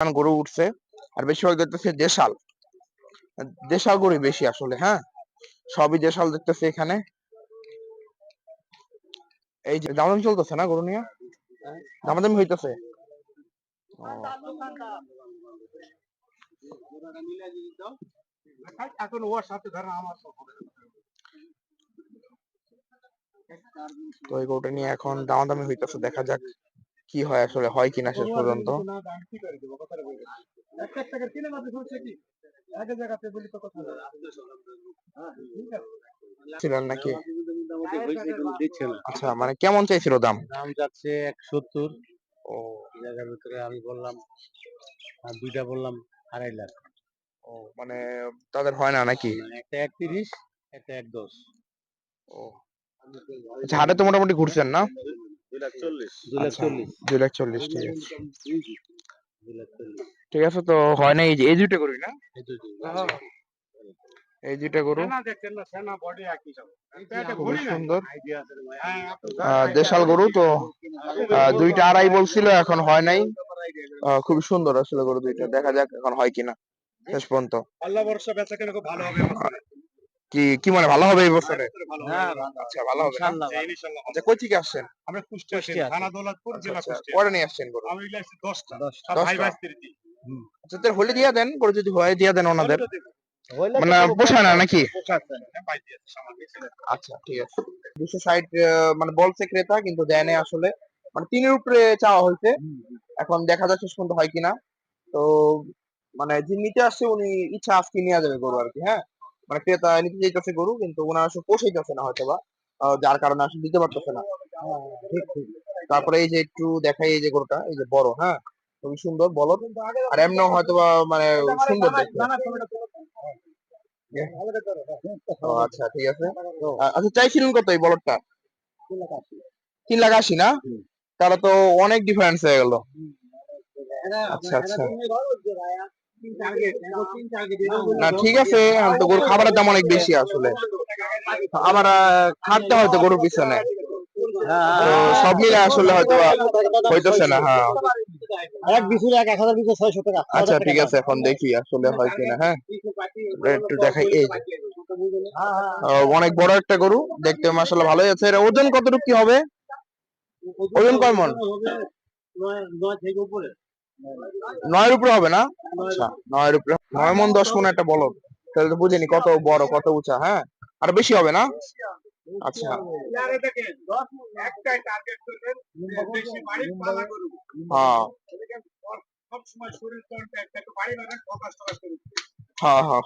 গরু উঠছে, আর বেশিরভাগ দেখতেছি দেশাল। দেশাল গরু বেশি আসলে, হ্যাঁ সবই দেশাল দেখতেছি এখানে। এই যে দামাদামি চলতেছে না গরু নিয়ে, দামাদামি হইতেছে। এখন ওর সাথে ধরেন আমার তো এই গরুটা নিয়ে এখন দামাদামি হইতেছে, দেখা যাক কি হয়, আসলে হয় কিনা শেষ পর্যন্ত। ছিলেন নাকি? আচ্ছা, মানে কেমন চাইছিল দাম? দাম যাচ্ছে 170। ও জায়গার ভিতরে আমি বললাম, আর দুইটা বললাম 2.5 লাখ। ও মানে তাদের হয় না নাকি? একটা 1.30, একটা 1.10। ও আচ্ছা, হাটে তো মোটামুটি ঘুরছেন না? 2.40। আচ্ছা, 2,40,000, ঠিক আছে। 2.40। ঠিক আছে, তো হয় না। এই দুইটা গরুই না, এই দুইটা গরু খুবই সুন্দর, দেশাল গরু তো। দুইটা 2.5 বলছিল, এখন হয় নাই। খুবই সুন্দর আসলে গরু দুইটা, দেখা যাক এখন হয় কিনা শেষ পর্যন্ত। আল্লাহ ভরসা, বেচা কেনা খুব ভালো হবে এবছরে। কি কি মানে ভালো হবে এই বছরে? হ্যাঁ, আচ্ছা, ভালো হবে না? ইনশাআল্লাহ ভালো। ইনশাআল্লাহ। আচ্ছা, কই থেকে আসছেন? আমরা কুষ্টিয়া থেকে, থানা দৌলতপুর, জেলা আচ্ছা, কুষ্টিয়া। পরে নিয়ে আসছেন গরু? আমি লাগছি 10টা। 10টা। ভাই ভাই স্ত্রী। আচ্ছা, তাহলে হলে দিয়া দেন, গরু যদি হয় দিয়া দেন ওনাদের, মানে পোষায় না নাকি? আচ্ছা, ঠিক আছে। 260 মানে বলছে ক্রেতা, কিন্তু দেয় নাই আসলে, মানে 3-এর উপরে চাওয়া হয়েছে। এখন দেখা যাক শেষ পর্যন্ত হয় কিনা। তো মানে যিনি নিতে আসছে উনি ইচ্ছা আজকে নিয়ে যাবে গরু আর কি, হ্যাঁ মানে ক্রেতা নিতে চাইতেছে গরু, কিন্তু ওনার আসলে পোষাইতেছে না হয়তো বা, যার কারণে আসলে দিতে পারতেছে না। ঠিক ঠিক। তারপরে এই যে একটু দেখাই, এই যে গরুটা, এই যে বড়, হ্যাঁ খুবই সুন্দর বলদ, আর এমনিও হয়তো বা মানে সুন্দর দেখতে। ও আচ্ছা, ঠিক আছে। আচ্ছা, চাইছিলেন কত এই বলদটা? 3,80,000 না? তাহলে তো অনেক ডিফারেন্স হয়ে গেল। আচ্ছা আচ্ছা, না ঠিক আছে, তো গরুর খাবারের দাম অনেক বেশি আসলে, আবার খাটতে হয়তো গরুর পিছনে, তো সব মিলে আসলে হয়তো হইতেছে না। হ্যাঁ, এক বিশুর 1,000 বিঘা 600 টাকা। আচ্ছা ঠিক আছে, এখন দেখি আসলে হয় কিনা। হ্যাঁ, একটু দেখাই। এই যে অনেক বড় একটা গরু, দেখতে মাশাআল্লাহ ভালোই আছে। এর ওজন কতটুকু কি হবে? ওজন কয় মন? 9 থেকে উপরে। 9-এর উপরে হবে না? আচ্ছা, 9-এর উপরে, 9 মন 10 মন একটা বলদ, তাহলে তো বুঝিনি কত বড় কত উঁচা। হ্যাঁ, আর বেশি হবে না? আচ্ছা, একটাই টার্গেট করবেন, বেশি বাড়ি পালা করুন। হ্যাঁ সব সময় শরীর কন্ট্যাক্ট একটু বাড়ি বাড়ান, ফোকাস করুন। হ্যাঁ হ্যাঁ,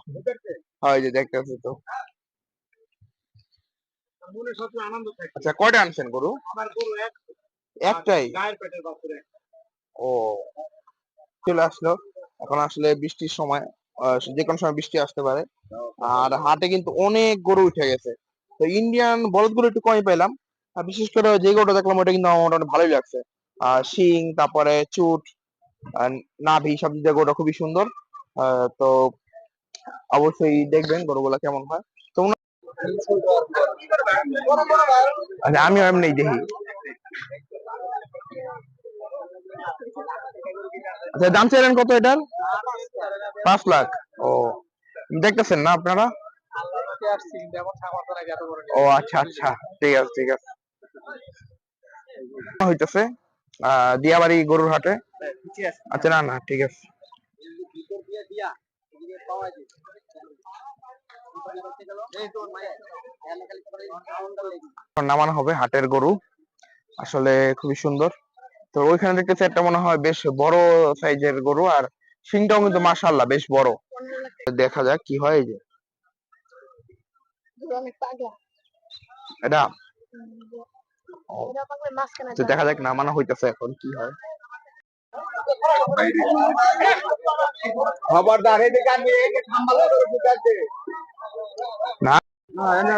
হয় যে দেখতেছি তো। মনে সত্যি আনন্দ থাকে। আচ্ছা, কয়টা আনছেন গরু? আমার গরু একটাই? গায়ের পেটের বাছুর। ও, চলে আসলো। এখন আসলে বৃষ্টির সময়, যে কোনো সময় বৃষ্টি আসতে পারে, আর হাটে কিন্তু অনেক গরু উঠে গেছে। তো ইন্ডিয়ান বলদ গরু একটু কমই পেলাম, আর বিশেষ করে যে গরুটা দেখলাম ওটা কিন্তু আমার মোটামুটি ভালোই লাগছে। শিং, তারপরে চুট, নাভি, সব দিক দিয়ে গরুটা খুবই সুন্দর। তো অবশ্যই দেখবেন গরুগুলা কেমন হয়। তো আচ্ছা, আমিও এমনি দেখি। আচ্ছা, দাম চাইলেন কত এটার? 5 লাখ। ও, দেখতেছেন না আপনারা? ও আচ্ছা আচ্ছা, ঠিক আছে ঠিক আছে। হইতেছে দিয়াবাড়ি গরুর হাটে। আচ্ছা, না না, ঠিক আছে। নামানো হবে হাটের গরু, আসলে খুবই সুন্দর। তো ওইখানে দেখতেছি একটা মনে হয় বেশ বড় সাইজের গরু, আর শিংটাও কিন্তু মাশাআল্লাহ বেশ বড়। দেখা যাক কি হয়। এই যে এটা, তো দেখা যাক, নামানো হইতেছে, এখন কি হয়। খবরদার এদিকে আমি এই খাম্বালা করে বুঝাচ্ছে না, না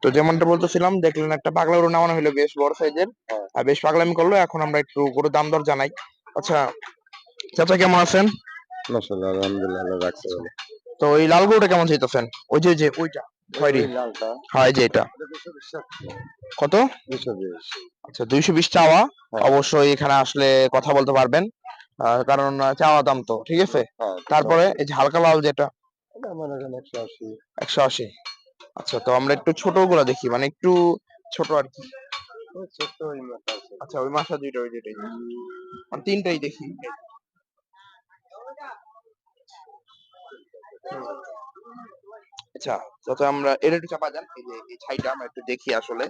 তো যেমনটা বলতেছিলাম, দেখলেন একটা পাগলা গরু নামানো হলো বেশ বড় সাইজের, আর বেশ পাগলামি করলো। এখন আমরা একটু গরুর দাম দর জানাই। আচ্ছা, চাচা কেমন আছেন? মাশাআল্লাহ আলহামদুলিল্লাহ আল্লাহ রাখছে ভালো। তো এই লাল গরুটা কেমন চাইতেছেন? ওই যে ওইটা খয়েরি, ওই লালটা হয় যে এটা 220 কত? 220 আচ্ছা 220 চাওয়া। হ্যাঁ অবশ্যই এখানে আসলে কথা বলতে পারবেন, কারণ চাওয়া দাম তো ঠিক আছে। হ্যাঁ তারপরে এই যে হালকা লাল যেটা এটা মনে করেন 180 180। আচ্ছা তো আমরা একটু ছোট গুলা দেখি, মানে একটু ছোট আর কি। ওই ছোট্ট ওই মাথা আছে। আচ্ছা ওই মাসা দুইটা, ওই যেটাই মানে তিনটাই দেখি। আচ্ছা যত আমরা এটা একটু চাপা যান, এই যে এই ছাইটা আমরা একটু দেখি আসলে।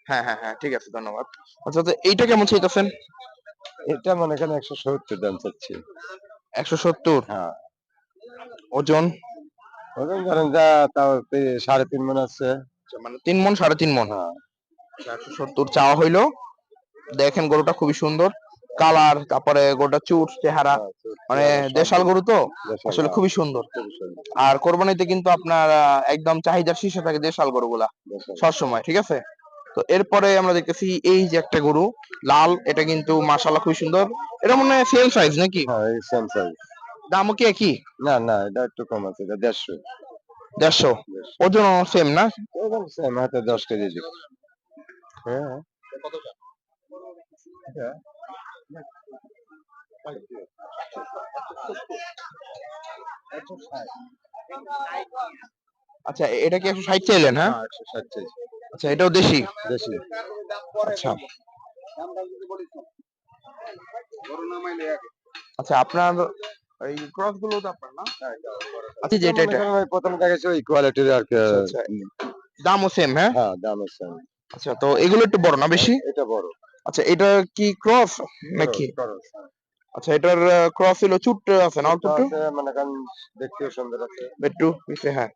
হ্যাঁ হ্যাঁ হ্যাঁ ঠিক আছে, ধন্যবাদ। আচ্ছা তো এইটা কেমন চাইতেছেন? এটা মনে করেন 170 দাম চাচ্ছি। 170। হ্যাঁ ওজন? ওজন ধরেন যা তাও 3.5 মণ আছে। আচ্ছা, মানে 3 মণ 3.5 মণ। হ্যাঁ 170 চাওয়া হইলো। দেখেন গরুটা খুবই সুন্দর কালার, তারপরে গরুটা চুট চেহারা, হ্যাঁ মানে সব দেশাল গরু তো দেশাল, আসলে হ্যাঁ, খুবই সুন্দর। খুবই সুন্দর আর কোরবানিতে কিন্তু আপনার একদম চাহিদার শীর্ষে থাকে দেশাল গরুগুলা দেশাল। সব সময়, ঠিক আছে। তো এরপরে আমরা দেখতেছি এই যে একটা গরু লাল, এটা কিন্তু মাশাআল্লাহ খুবই সুন্দর। এটা মনে হয় সেম সাইজ নাকি? হ্যাঁ এই সেম সাইজ। দামও কি একই? না না এটা একটু কম আছে, এটা 150 150। 150 ওজন সেম না? এবং সেম হাতে 10 কেজি দিই। হ্যাঁ হ্যাঁ আচ্ছা এটা কি 160 চাইলেন? হ্যাঁ 160 কেজি আচ্ছা এটাও দেশি। দেশি। আচ্ছা আচ্ছা আপনার এই ক্রস গুলো তো আপনার না? আচ্ছা যেটা মনে এটা, করেন ওই প্রথম দেখাচ্ছি ওই কোয়ালিটির আর কি। আচ্ছা আচ্ছা দামও সেম? হ্যাঁ হ্যাঁ দাম সেম। আচ্ছা তো এগুলো একটু বড় না বেশি? এটা বড় আচ্ছা এটা কি ক্রস নাকি? খরচ। আচ্ছা এটার ক্রস হলো চুট আছে না অল্প একটু? আছে মনে করেন দেখতেও সুন্দর আছে। একটু পিছে, হ্যাঁ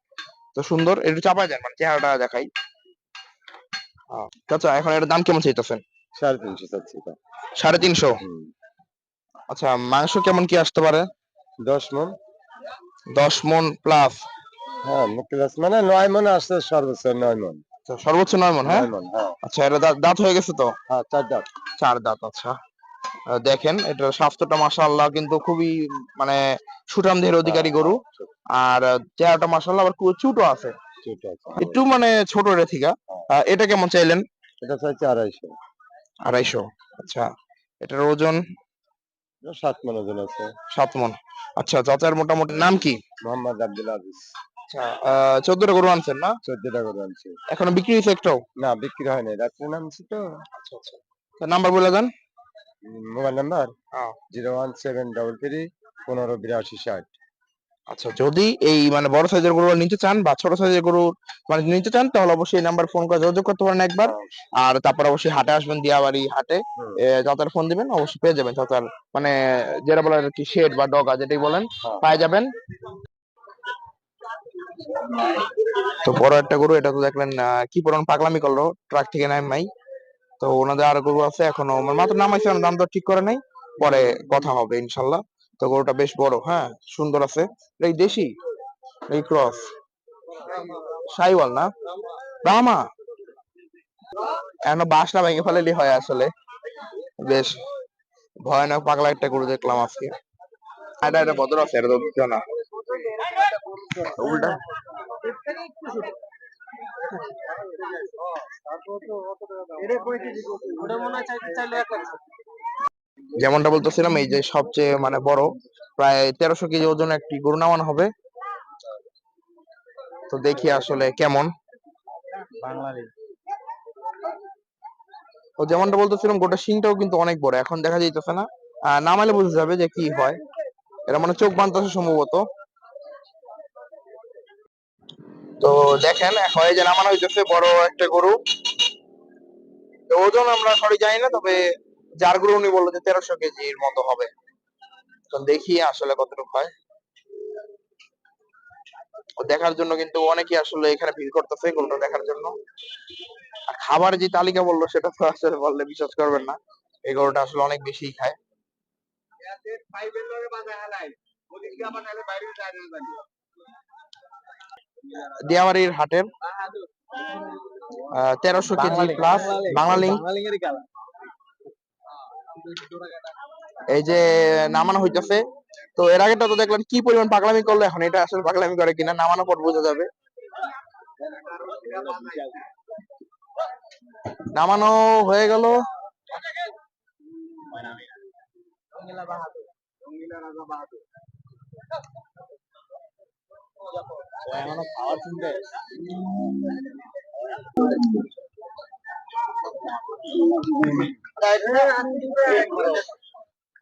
তো সুন্দর। একটু চাপায় দেন মানে চেহারাটা দেখাই। আচ্ছা এখন এটার দাম কেমন চাইতেছেন? 350 চাচ্ছি এটা। 350। হুম। আচ্ছা মাংস কেমন কি আসতে পারে? 10 মণ। 10 মণ প্লাস। হ্যাঁ প্লাস মানে 9 মণ আসছে সর্বোচ্চ 9 মণ। আচ্ছা সর্বোচ্চ 9 মণ? হ্যাঁ 9 মণ হ্যাঁ। আচ্ছা এটা দাঁত হয়ে গেছে তো? হ্যাঁ 4 দাঁত। 4 দাঁত। আচ্ছা দেখেন এটার স্বাস্থ্যটা মাশাআল্লাহ কিন্তু খুবই, মানে সুঠামদের হ্যাঁ অধিকারী গরু। হ্যাঁ আর চেহারাটা মাশাআল্লাহ আবার খুব ছোট আছে, ঠিক আছে। একটু মানে ছোট রে থিকা। এটা কেমন চাইলেন? এটা চাইছি 250। 250। আচ্ছা এটার ওজন? 7 মণ ওজন আছে। 7 মণ। আচ্ছা চাচার মোটামুটি নাম কি? মোহাম্মদ আব্দুল আজিজ। আচ্ছা 14টা গরু আনছেন না? 14 টাকা করে আনছি। এখনো বিক্রি হয়েছে একটাও? না বিক্রি হয় নাই, রাত্রে নামছি তো। আচ্ছা আচ্ছা নাম্বার বলে দেন। মোবাইল নাম্বার হ্যাঁ। 01733 158260। আচ্ছা যদি এই মানে বড় সাইজের গরু নিতে চান বা ছোট সাইজের গরু মানে নিতে চান, তাহলে অবশ্যই এই নাম্বার ফোন করে যোগাযোগ করতে পারেন একবার। আর তারপর অবশ্যই হাটে আসবেন, দিয়াবাড়ি হাটে। হুম, চাচার ফোন দিবেন, অবশ্যই পেয়ে যাবেন চাচার, মানে যেটা বলে আর কি শেড বা ডগা যেটাই বলেন হ্যাঁ। পেয়ে যাবেন। তো বড় একটা গরু, এটা তো দেখলেন কি পরিমাণ পাগলামি করলো, ট্রাক থেকে নাই। তো ওনাদের আর গরু আছে এখনো, মানে মাত্র নামাইছে, দাম দর ঠিক করে নাই, পরে কথা হবে ইনশাল্লাহ। তো গরুটা বেশ বড়, হ্যাঁ সুন্দর আছে। এই দেশি, এই ক্রস, সাইওয়াল না ব্রাহ্মা? এখনো বাসটা ভেঙে ফেলেলি হয় আসলে। বেশ ভয়ানক পাগলা একটা গরু দেখলাম আজকে। এটা ভদ্র আছে, এটা তো বুঝছো না উল্টা। যেমনটা বলতেছিলাম, এই যে সবচেয়ে মানে বড়, প্রায় 1300 কেজি ওজন একটি গরু নামানো হবে। তো দেখি আসলে কেমন। তো যেমনটা বলতেছিলাম গোটা শিংটাও কিন্তু অনেক বড়, এখন দেখা যাইতেছে না, নামাইলে বোঝা যাবে যে কি হয়। এটা মানে চোখ বানতেছে সম্ভবত। তো দেখেন এখন এই যে নামানো হইতেছে বড় একটা গরু। তো ওজন আমরা সঠিক জানি না, তবে যার গরু উনি বললো যে 1300 কেজির মতো হবে। তো দেখি আসলে কতটুকু হয়। দেখার জন্য কিন্তু অনেকে আসলে এখানে ভিড় করতেছে গরুটা দেখার জন্য। আর খাবার যে তালিকা বললো সেটা তো আসলে বললে বিশ্বাস করবেন না, এই গরুটা আসলে অনেক বেশি খায়। দিয়াবাড়ির হাটের 1300 কেজি প্লাস বাংলা লিঙ্ক। এই যে নামানো হইতাছে। তো এর আগেটা তো দেখলাম কি পরিমাণ পাগলামি করলো, এখন এটা আসলে পাগলামি করে কিনা নামানোর পর বোঝা যাবে। নামানো হয়ে গেল। এখনো খাওয়ার চিন্তা